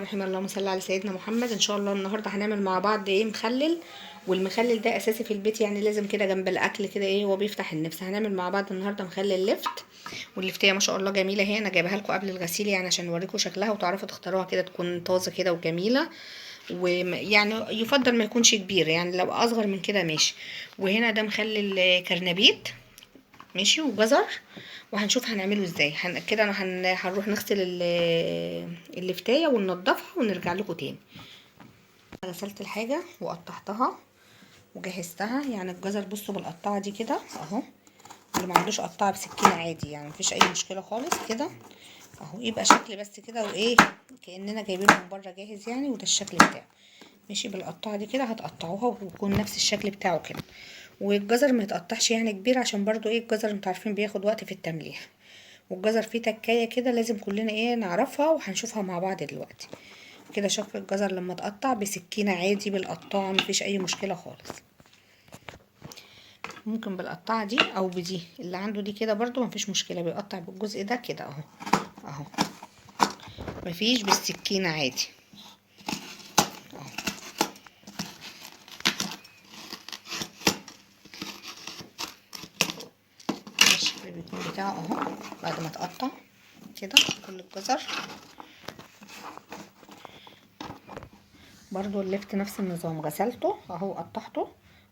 رحم اللهم صل على سيدنا محمد. ان شاء الله النهارده هنعمل مع بعض مخلل. والمخلل ده اساسي في البيت، يعني لازم كده جنب الاكل كده هو بيفتح النفس. هنعمل مع بعض النهارده مخلل لفت. واللفتيه ما شاء الله جميله، هي انا جايبها لكم قبل الغسيل يعني عشان اوريكم شكلها وتعرفوا تختاروها كده، تكون طازه كده وجميله. ويعني يفضل ما يكونش كبير، يعني لو اصغر من كده ماشي. وهنا ده مخلل كرنبيت ماشي وجزر. وهنشوف هنعمله ازاي. كده هنروح نغسل اللفتايه وننضفها ونرجع لكم تاني. غسلت الحاجه وقطعتها وجهزتها. يعني الجزر بصوا بالقطعه دي كده اهو، اللي ما عندوش قطعه بسكينه عادي يعني مفيش اي مشكله خالص كده اهو. يبقى شكل بس كده كاننا جايبينه من بره جاهز يعني، وده الشكل بتاعه ماشي. بالقطعه دي كده هتقطعوها ويكون نفس الشكل بتاعه كده. والجزر ما يتقطعش يعني كبير، عشان برضو الجزر انتوا عارفين بياخد وقت في التمليح. والجزر فيه تكايه كده لازم كلنا نعرفها، وهنشوفها مع بعض دلوقتي. كده شكل الجزر لما اتقطع بسكينه عادي بالقطاعه مفيش اي مشكله خالص. ممكن بالقطاعه دي او بدي، اللي عنده دي كده برضو مفيش مشكله، بيقطع بالجزء ده كده اهو اهو، مفيش بالسكينه عادي اهو. الشكل بيكون بتاعه اهو بعد ما تقطع كده كل الجزر. برضو اللفت نفس النظام، غسلته اهو قطعته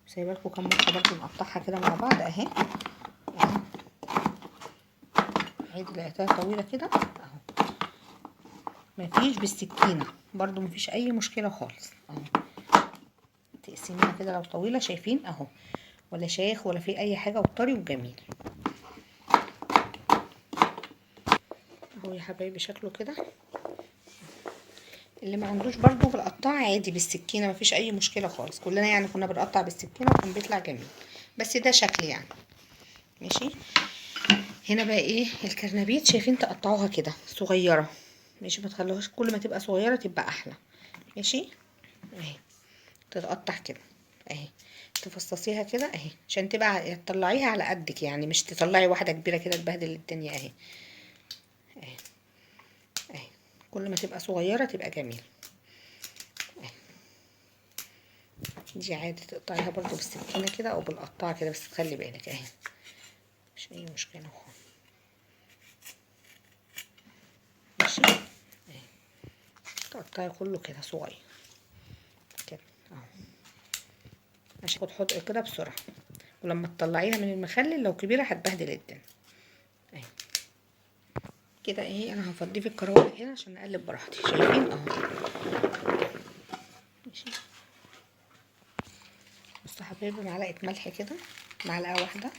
وسايبه لكم كام مرة برضو نقطعها كده مع بعض اهي اهو. عادي لقيتها طويله كده اهو، مفيش بالسكينه برضو مفيش اي مشكله خالص اهو. تقسميها كده لو طويله شايفين اهو، ولا شيخ ولا في اي حاجه، وطري وجميل اهو يا حبايبي شكله كده. اللي ما عندوش برضو بالقطاع عادي بالسكينه مفيش اي مشكله خالص، كلنا يعني كنا بنقطع بالسكينه وكان بيطلع جميل، بس ده شكل يعني ماشي. هنا بقى الكرنبيت شايفين تقطعوها كده صغيره ماشي، ما تخلوهاش كل ما تبقى صغيره تبقى احلى ماشي اهي. تتقطع كده اهي، تفصصيها كده اهي عشان تطلعيها على قدك، يعني مش تطلعي واحده كبيره كده تبهدل الدنيا اهي اهي اهي. كل ما تبقى صغيره تبقى جميل اهي. دي عادي تقطعيها برضو بالسكينه كده او بالقطاعه كده، بس تخلي بالك اهي مش اي مشكله خالص ماشي اهي. تقطعي كله كده صغير كده اهو عشان تاخد حدق كده بسرعه، ولما تطلعيها من المخلل لو كبيره هتبهدل الدنيا اهي كده انا هفضيه في الكراويه هنا عشان نقلب براحتي. شايفين اهو ماشي. بصوا حبايبي معلقه ملح كده، معلقه واحده،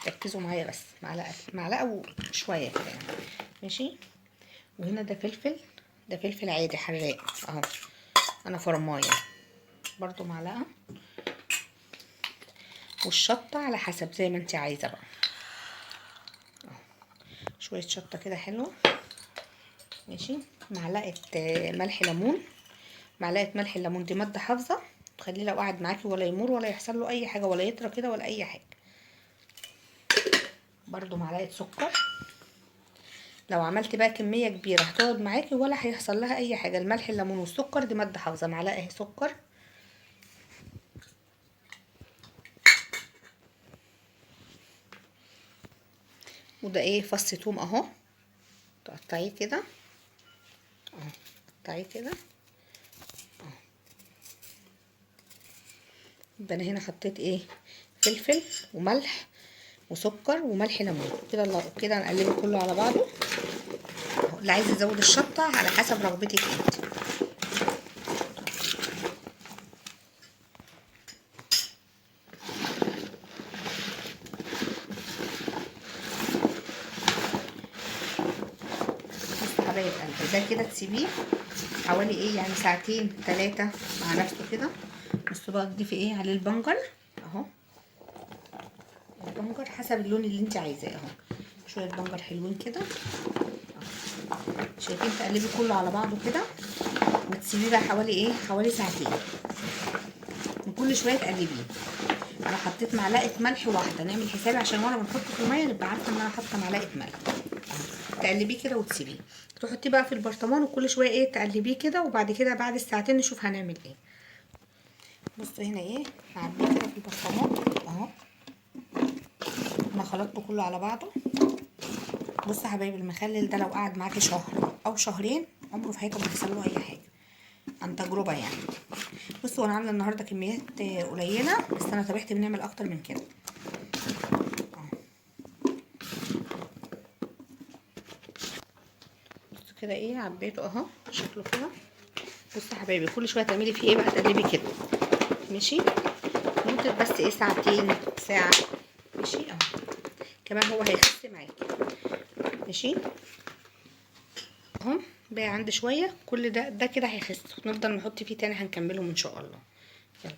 ركزوا معايا بس معلقه وشويه كده يعني ماشي. وهنا ده فلفل، ده فلفل عادي حراق اهو، انا فرماه يعني برضو معلقه. والشطه على حسب زي ما انت عايزه بقى اهو، شويه شطه كده حلوه ماشي. معلقه ملح ليمون، معلقه ملح الليمون دي ماده حافظه تخليه لو قعد معاكي ولا يمر ولا يحصل له اي حاجه ولا يطرى كده ولا اي حاجه. برضو معلقه سكر، لو عملت بقى كميه كبيره هتقعد معاكي ولا هيحصل لها اي حاجه. الملح الليمون والسكر دي ماده حافظه. معلقه اهي سكر. وده فص ثوم اهو، تقطعيه كده اهو، تقطعيه كده اهو. يبقى انا هنا حطيت فلفل وملح وسكر وملح ليمون كده كده نقلبه كله على بعضه اهو. اللي عايز يزود الشطه على حسب رغبتك انت. بس حبايب قلبي ده كده تسيبيه حوالي يعني ساعتين 3 مع نفسه كده. بصوا بقى تضيفي عليه البنجر اهو، البنجر حسب اللون اللي انت عايزاه اهو، شويه بنجر حلوين كده اهو. شايفين تقلبي كله على بعضه كده وتسيبيه بقى حوالي ساعتين، وكل شويه تقلبيه. انا حطيت معلقه ملح واحده، نعمل حسابي عشان وانا بنحط في الميه نبقى عارفه ان انا حاطه معلقه ملح اهو. تقلبيه كده وتسيبيه تحطيه بقى في البرطمان وكل شويه ايه تقلبيه كده، وبعد كده بعد الساعتين نشوف هنعمل ايه. بصوا هنا ايه هعبيه كده في البرطمان اهو. انا خلطته كله على بعضه. بصوا يا حبايبي المخلل ده لو قعد معاكي شهر او شهرين عمره في حياته ما يحصل له اي حاجه، عن تجربه يعني. بصوا انا عامله النهارده كميات قليله، بس انا طبيعتي بنعمل اكتر من كده. بصوا كده ايه عبيته اهو شكله كده. بصوا يا حبايبي كل شويه تعملي فيه ايه بقى، تقلبي كده ماشي مدة بس ايه ساعتين ساعه ماشي اهو. كمان هو هيخس معاكي ماشي اهو. بقى عندي شويه كل ده كده هيخس، نفضل نحط فيه تاني هنكملهم ان شاء الله. يلا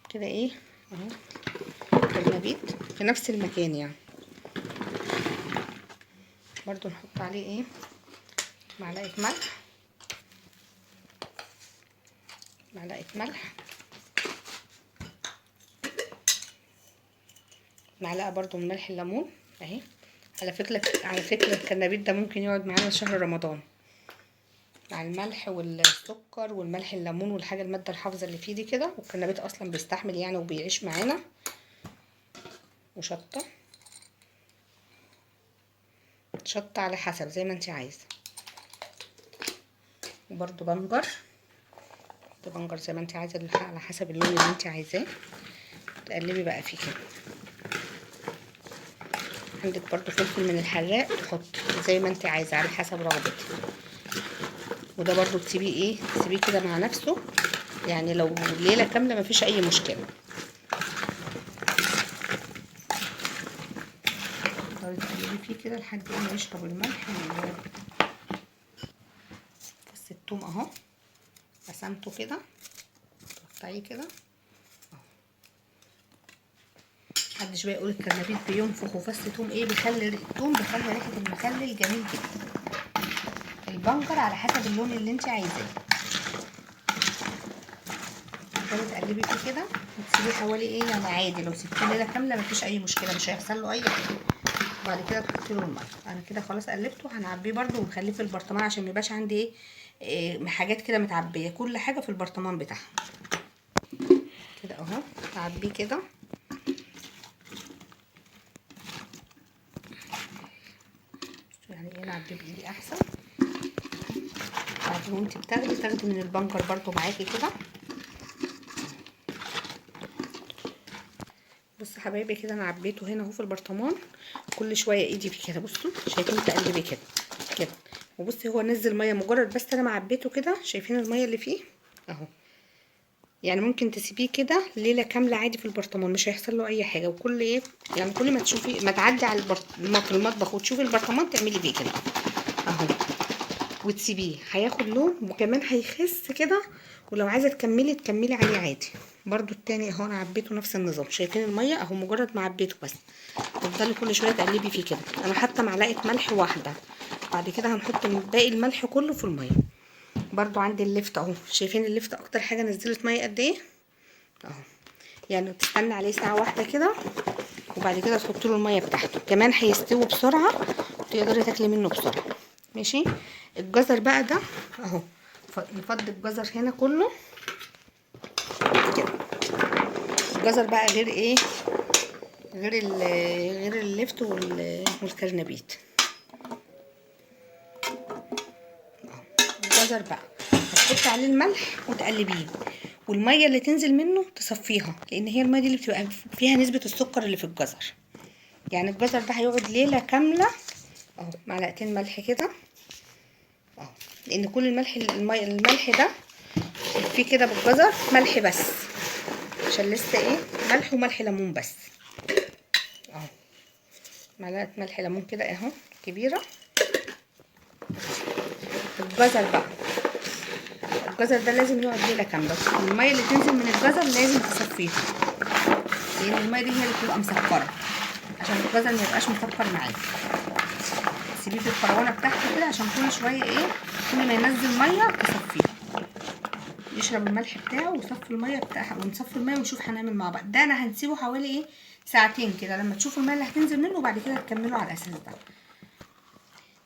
كده ايه اهو كرنبيت في نفس المكان يعني. برضو نحط عليه ايه معلقه ملح، معلقه ملح، معلقه برضو من ملح الليمون اهي. على فكره الكرنبيت ده ممكن يقعد معانا شهر رمضان، مع الملح والسكر والملح الليمون والحاجه الماده الحافظه اللي فيه دي كده، والكرنبيت اصلا بيستحمل يعني وبيعيش معانا. وشطه، شطه على حسب زي ما انت عايزه. وبرده بنجر زي ما انت عايزه على حسب اللون اللي انت عايزاه. تقلبي بقى فيه كده. عندك برده فلفل من الحراق تحطي زي ما انت عايزه على حسب رغبتك. وده برده تسيبيه كده مع نفسه يعني لو ليله كامله مفيش اي مشكله. تقلبي فيه كده لحد ما يشرب الملح فص الثوم اهو قسمته كده، قطعيه كده. محدش بقى يقول الكرنبيت بينفخ وفص ثوم ايه، بيخلي الثوم بيخلي ريحه المخلل جميل جدا. البنجر على حسب اللون اللي انت عايزاه. تقلبي فيه كده وتسيبيه حوالي ايه يعني عادي لو سبتيه ليله كامله مفيش اي مشكله، مش هيحصل له اي حاجه. وبعد كده تحطي له الميه. انا كده خلاص قلبته، هنعبيه برده ونخليه في البرطمان عشان ميبقاش عندي ايه حاجات كده متعبيه، كل حاجه في البرطمان بتاعها كده اهو. هعبيه كده يعني ايه، نعبيه بايدي احسن. بعدين وانت تاخدي من البنجر برده معاكي كده. بصوا حبايبي كده انا عبيته هنا اهو في البرطمان. كل شويه ايدي فيه كده، بصوا شايفين تقلبي كده كده. وبصي هو نزل ميه مجرد بس انا ما عبيته كده، شايفين الميه اللي فيه اهو. يعني ممكن تسيبيه كده ليله كامله عادي في البرطمان مش هيحصل له اي حاجه. وكل ايه يعني كل ما تشوفي ما تعدي على في المطبخ وتشوفي البرطمان تعملي بيه كده اهو وتسيبيه هياخد لون وكمان هيخس كده. ولو عايزه تكملي عليه عادي. برضو التاني اهو انا عبيته نفس النظام، شايفين الميه اهو مجرد ما عبيته بس تفضلي كل شويه تقلبي فيه كده. انا حاطه معلقه ملح واحده، بعد كده هنحط باقي الملح كله في الميه. برضو عندي اللفت اهو، شايفين اللفت اكتر حاجه نزلت ميه قد ايه اهو. يعني تستنى عليه ساعه واحده كده وبعد كده تحطي له الميه بتاعته. كمان هيستوي بسرعه وتقدري تاكلي منه بسرعه ماشي. الجزر بقى ده اهو نفضي الجزر هنا كله كده. الجزر بقى غير ايه غير اللفت والكرنبيت. الجزر بقى هتحطي عليه الملح وتقلبيه، والميه اللي تنزل منه تصفيها لان هي الميه دي اللي بتبقى فيها نسبه السكر اللي في الجزر. يعني الجزر ده هيقعد ليله كامله اهو. معلقتين ملح كده اهو، لان كل الملح ده فيه كده بالجزر ملح بس، عشان لسه ايه ملح وملح ليمون بس اهو. معلقه ملح ليمون كده اهو كبيره. الجزر ده لازم يقعد ليله كامله. الميه اللي تنزل من الجزر لازم تصفيها لان الميه دي هي اللي بتبقى مسكره، عشان الجزر ما يبقاش مسكر معاكي. تسيبيه في الفرونه بتاعته كده عشان كل شويه ايه كل ما ينزل ميه تصفيها يشرب الملح بتاعه ويصفي الميه بتاعها. ونصفي الميه ونشوف هنعمل مع بعض. ده انا هنسيبه حوالي ايه ساعتين كده لما تشوفوا الميه اللي هتنزل منه، وبعد كده تكملوا على الاساس ده.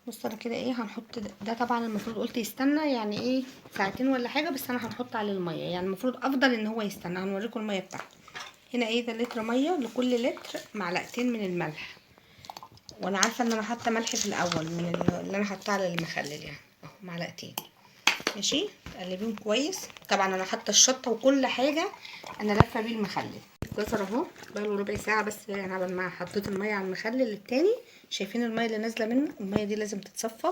بص انا كده ايه هنحط ده طبعا المفروض قلت يستنى يعني ايه ساعتين ولا حاجه، بس انا هنحط عليه الميه، يعني المفروض افضل ان هو يستنى. هنوريكم الميه بتاعته. هنا ايه ده لتر ميه، لكل لتر معلقتين من الملح. وانا عارفه ان انا حاطه ملح في الاول من اللي انا حاطاه على المخلل، يعني اهو معلقتين. ماشي، تقلبيهم كويس. طبعا انا حاطه الشطه وكل حاجه، انا لافه بيه المخلل. الجزر اهو بقاله ربع ساعه بس، يعني قبل ما حطيت الميه على المخلل التاني. شايفين الميه اللي نازله منه؟ الميه دي لازم تتصفى،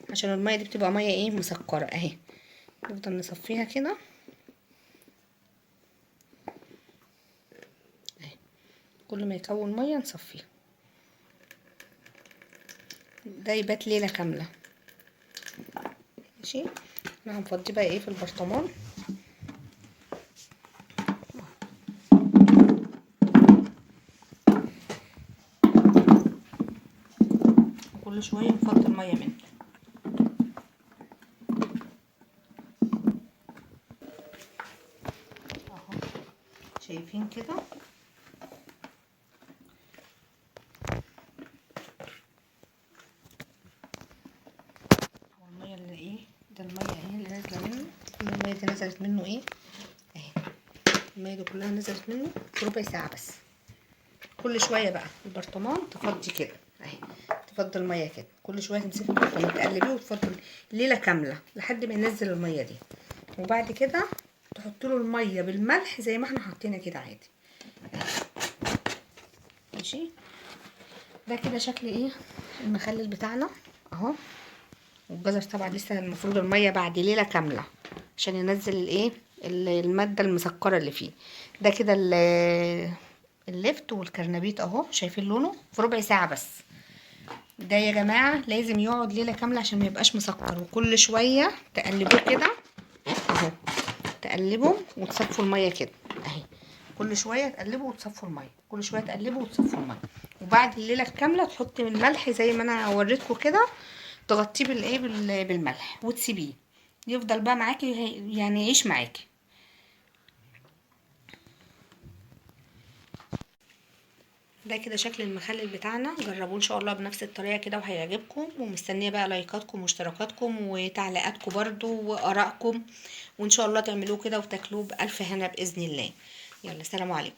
عشان الميه دي بتبقى ميه ايه مسكره اهي. نفضل نصفيها كده اهي، كل ما يكون ميه نصفيها. ده يبات ليله كامله. ماشي، انا هنفضيه بقى ايه في البرطمان. كل شويه نفضي الميه منه اهو، شايفين كده؟ الميه اللي ايه ده، الميه اهي اللي نازله منه. كل الميه دي نزلت منه ايه اهي، الميه دي كلها نزلت منه في ربع ساعه بس. كل شويه بقى البرطمان تفضي كده اهي، تفضي الميه كده. كل شويه تمسكي البرطمان تقلبيه وتفضي ليله كامله لحد ما ينزل الميه دي. وبعد كده تحط له الميه بالملح زي ما احنا حاطينها كده عادي. ماشي، ده كده شكل ايه المخلل بتاعنا اهو. والجزر طبعا لسه المفروض الميه بعد ليله كامله عشان ينزل الايه الماده المسكره اللي فيه. ده كده اللفت والكرنبيط اهو، شايفين لونه في ربع ساعه بس. ده يا جماعه لازم يقعد ليله كامله عشان ما يبقاش مسكر. وكل شويه تقلبوه كده اهو، تقلبوا وتصفوا الميه كده اهي. كل شويه تقلبوا وتصفوا الميه، كل شويه تقلبوا وتصفوا الميه. وبعد الليله الكامله تحطي من الملح زي ما انا وريتكم كده، تغطيه بالايه بالملح وتسيبيه يفضل بقى معاكي، يعني يعيش معاكي. ده كده شكل المخلل بتاعنا. جربوه ان شاء الله بنفس الطريقه كده وهيعجبكم. ومستنيه بقى لايكاتكم واشتراكاتكم وتعليقاتكم برضو وارائكم، وان شاء الله تعملوه كده وتاكلوه بالف هنا باذن الله. يلا سلام عليكم.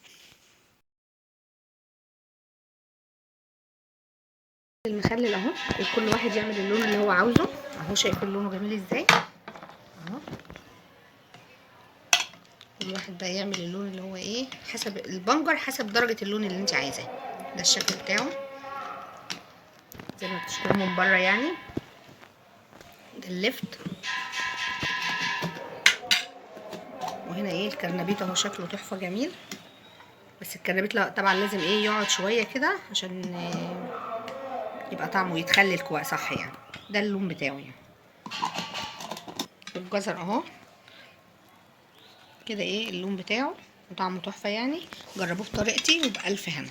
المخلل اهو، وكل واحد يعمل اللون اللي هو عاوزه اهو. شايفين لونه جميل ازاي اهو. كل واحد بقى يعمل اللون اللي هو ايه حسب البنجر، حسب درجه اللون اللي انت عايزاه. ده الشكل بتاعه زي ما بتشتروه من بره يعني. ده اللفت. وهنا ايه الكرنبيط اهو، شكله تحفه جميل. بس الكرنبيط طبعا لازم ايه يقعد شويه كده عشان يبقى طعمه يتخلل كويس صح يعني. ده اللون بتاعه يعني. والجزر اهو كده ايه اللون بتاعه وطعمه تحفه يعني. جربوه بطريقتي وبألف هنا.